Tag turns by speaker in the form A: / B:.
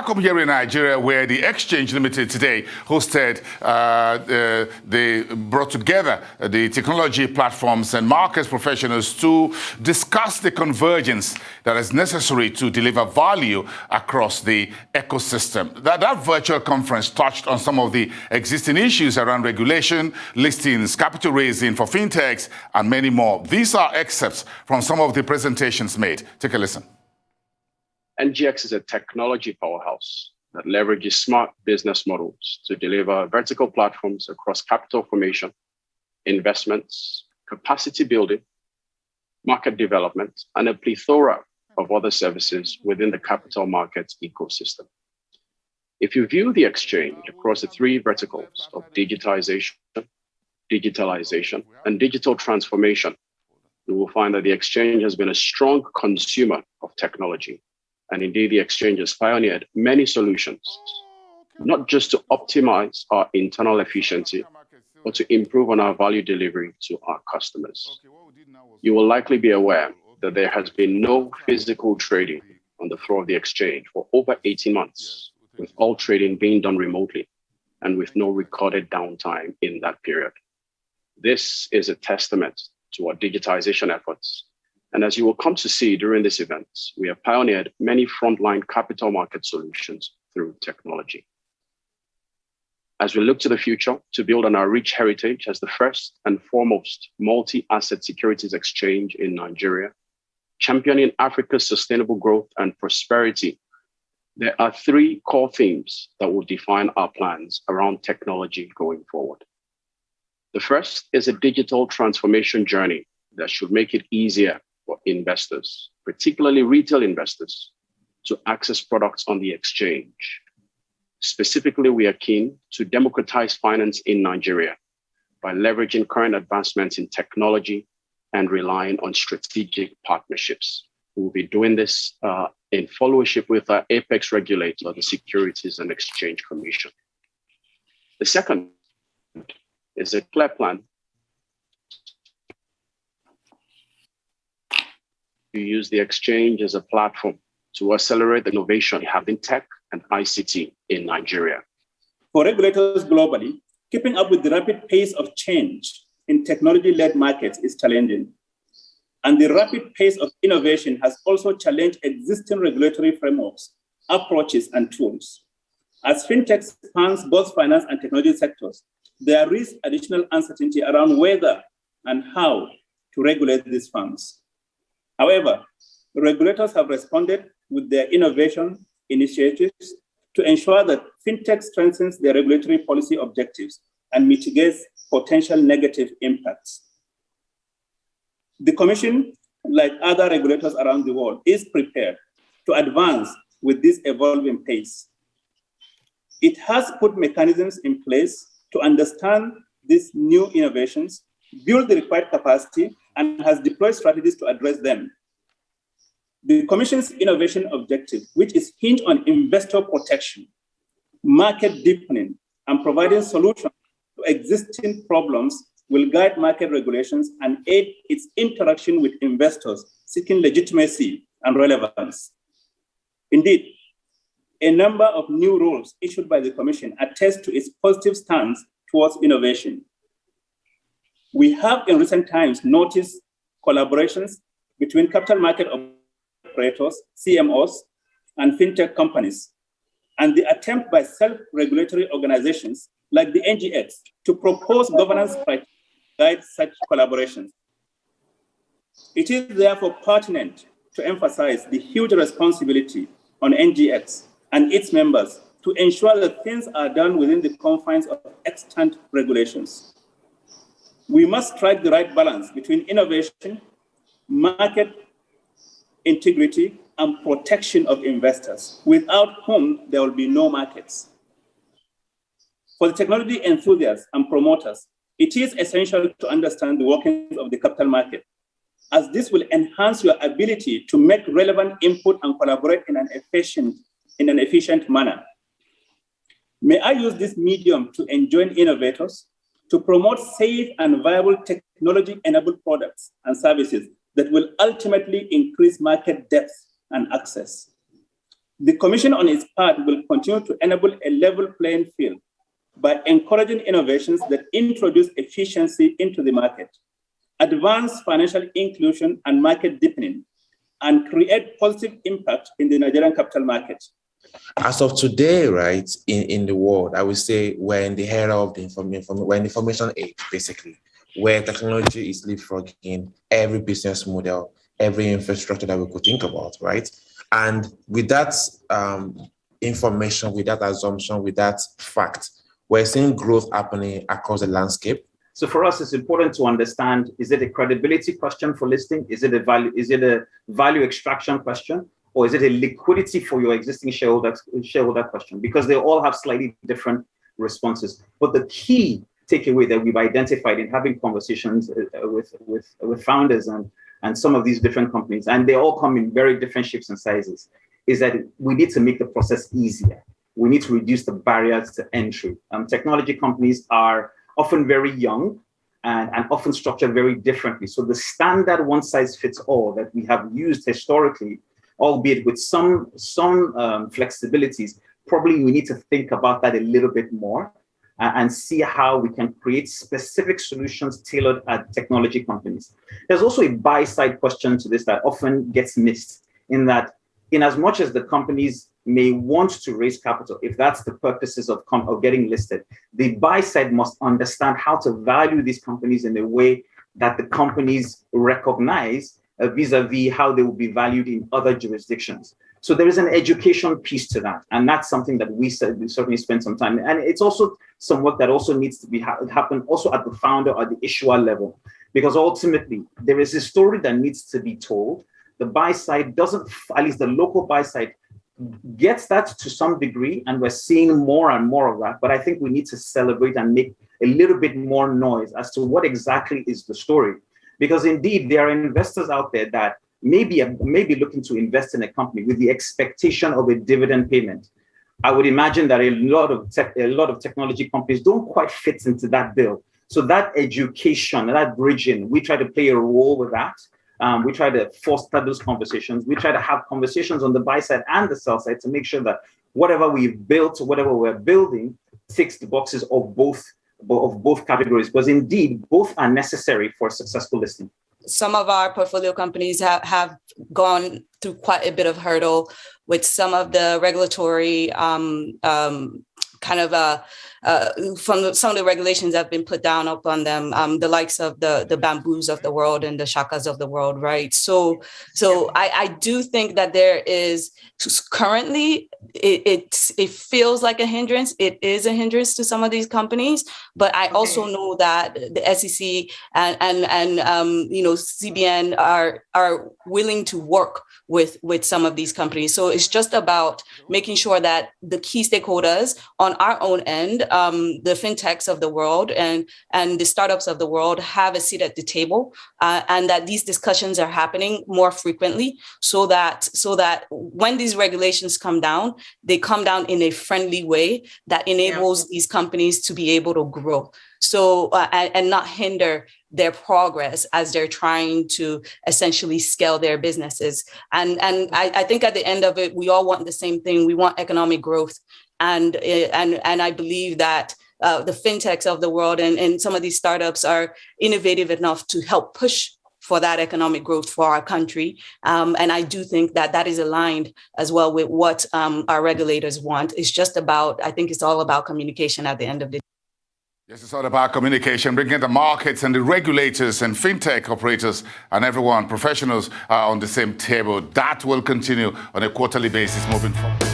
A: back home here in Nigeria, where the Xchange Limited today hosted, they brought together the technology platforms and markets professionals to discuss the convergence that is necessary to deliver value across the ecosystem. That virtual conference touched on some of the existing issues around regulation, listings, capital raising for fintechs, and many more. These are excerpts from some of the presentations made. Take a listen.
B: NGX is a technology powerhouse that leverages smart business models to deliver vertical platforms across capital formation, investments, capacity building, market development, and a plethora of other services within the capital markets ecosystem. If you view the exchange across the three verticals of digitization, digitalization, and digital transformation, you will find that the exchange has been a strong consumer of technology. And indeed, the exchange has pioneered many solutions, not just to optimize our internal efficiency, but to improve on our value delivery to our customers. You will likely be aware that there has been no physical trading on the floor of the exchange for over 18 months, with all trading being done remotely and with no recorded downtime in that period. This is a testament to our digitization efforts. And as you will come to see during this event, we have pioneered many frontline capital market solutions through technology. As we look to the future to build on our rich heritage as the first and foremost multi-asset securities exchange in Nigeria, championing Africa's sustainable growth and prosperity, there are three core themes that will define our plans around technology going forward. The first is a digital transformation journey that should make it easier for investors, particularly retail investors, to access products on the exchange. Specifically, we are keen to democratize finance in Nigeria by leveraging current advancements in technology and relying on strategic partnerships. We will be doing this in followership with our apex regulator, the Securities and Exchange Commission. The second is a clear plan to use the exchange as a platform to accelerate the innovation we have in tech and ICT in Nigeria.
C: For regulators globally, keeping up with the rapid pace of change in technology-led markets is challenging. And the rapid pace of innovation has also challenged existing regulatory frameworks, approaches, and tools. As fintech spans both finance and technology sectors, there is additional uncertainty around whether and how to regulate these firms. However, regulators have responded with their innovation initiatives to ensure that fintech strengthens their regulatory policy objectives and mitigates potential negative impacts. The Commission, like other regulators around the world, is prepared to advance with this evolving pace. It has put mechanisms in place to understand these new innovations, build the required capacity, and has deployed strategies to address them. The Commission's innovation objective, which is hinged on investor protection, market deepening, and providing solutions to existing problems, will guide market regulations and aid its interaction with investors seeking legitimacy and relevance. Indeed, a number of new rules issued by the Commission attest to its positive stance towards innovation. We have in recent times noticed collaborations between capital market operators, CMOs, and fintech companies, and the attempt by self-regulatory organizations like the NGX to propose governance criteria to guide such collaborations. It is therefore pertinent to emphasize the huge responsibility on NGX and its members to ensure that things are done within the confines of extant regulations. We must strike the right balance between innovation, market integrity, and protection of investors, without whom there will be no markets. For the technology enthusiasts and promoters, it is essential to understand the workings of the capital market, as this will enhance your ability to make relevant input and collaborate in an efficient manner. May I use this medium to enjoin innovators to promote safe and viable technology-enabled products and services that will ultimately increase market depth and access. The Commission on its part will continue to enable a level playing field by encouraging innovations that introduce efficiency into the market, advance financial inclusion and market deepening, and create positive impact in the Nigerian capital market.
D: As of today, right, in the world, I would say we're in the era of we're in the information age, basically, where technology is leapfrogging every business model, every infrastructure that we could think about, right? And with that information, with that assumption, with that fact, we're seeing growth happening across the landscape.
E: So for us, it's important to understand, is it a credibility question for listing? Is it a value extraction question? Or is it a liquidity for your existing shareholder question? Because they all have slightly different responses. But the key takeaway that we've identified in having conversations with founders and some of these different companies, and they all come in very different shapes and sizes, is that we need to make the process easier. We need to reduce the barriers to entry. Technology companies are often very young and often structured very differently. So the standard one size fits all that we have used historically, albeit with some flexibilities, probably we need to think about that a little bit more and see how we can create specific solutions tailored at technology companies. There's also a buy-side question to this that often gets missed, in that in as much as the companies may want to raise capital, if that's the purposes of getting listed, the buy side must understand how to value these companies in a way that the companies recognize vis-a-vis how they will be valued in other jurisdictions. So there is an education piece to that. And that's something that we certainly spend some time. And it's also some work that also needs to happen also at the founder or the issuer level, because ultimately there is a story that needs to be told. The buy side doesn't, at least the local buy side, gets that to some degree, and we're seeing more and more of that. But I think we need to celebrate and make a little bit more noise as to what exactly is the story. Because indeed, there are investors out there that may be looking to invest in a company with the expectation of a dividend payment. I would imagine that a lot of technology companies don't quite fit into that bill. So that education, that bridging, we try to play a role with that. We try to foster those conversations. We try to have conversations on the buy side and the sell side to make sure that whatever we've built, whatever we're building, ticks the boxes of both categories, because indeed both are necessary for a successful listing.
F: Some of our portfolio companies have gone through quite a bit of hurdle with some of the regulatory from some of the regulations that have been put down upon them, the likes of the bamboos of the world and the shakas of the world, right? So I do think that there is currently, it feels like a hindrance. It is a hindrance to some of these companies, but I also know that the SEC and CBN are willing to work with some of these companies. So it's just about making sure that the key stakeholders on our own end, the fintechs of the world and the startups of the world have a seat at the table, and that these discussions are happening more frequently so that when these regulations come down, they come down in a friendly way that enables these companies to be able to grow. So, and not hinder their progress as they're trying to essentially scale their businesses. And I think at the end of it, we all want the same thing. We want economic growth. And I believe that the fintechs of the world and some of these startups are innovative enough to help push for that economic growth for our country. And I do think that is aligned as well with what our regulators want. It's just about, I think it's all about communication at the end of the day.
A: Yes, it's all about communication, bringing the markets and the regulators and fintech operators and everyone, professionals, on the same table. That will continue on a quarterly basis moving forward.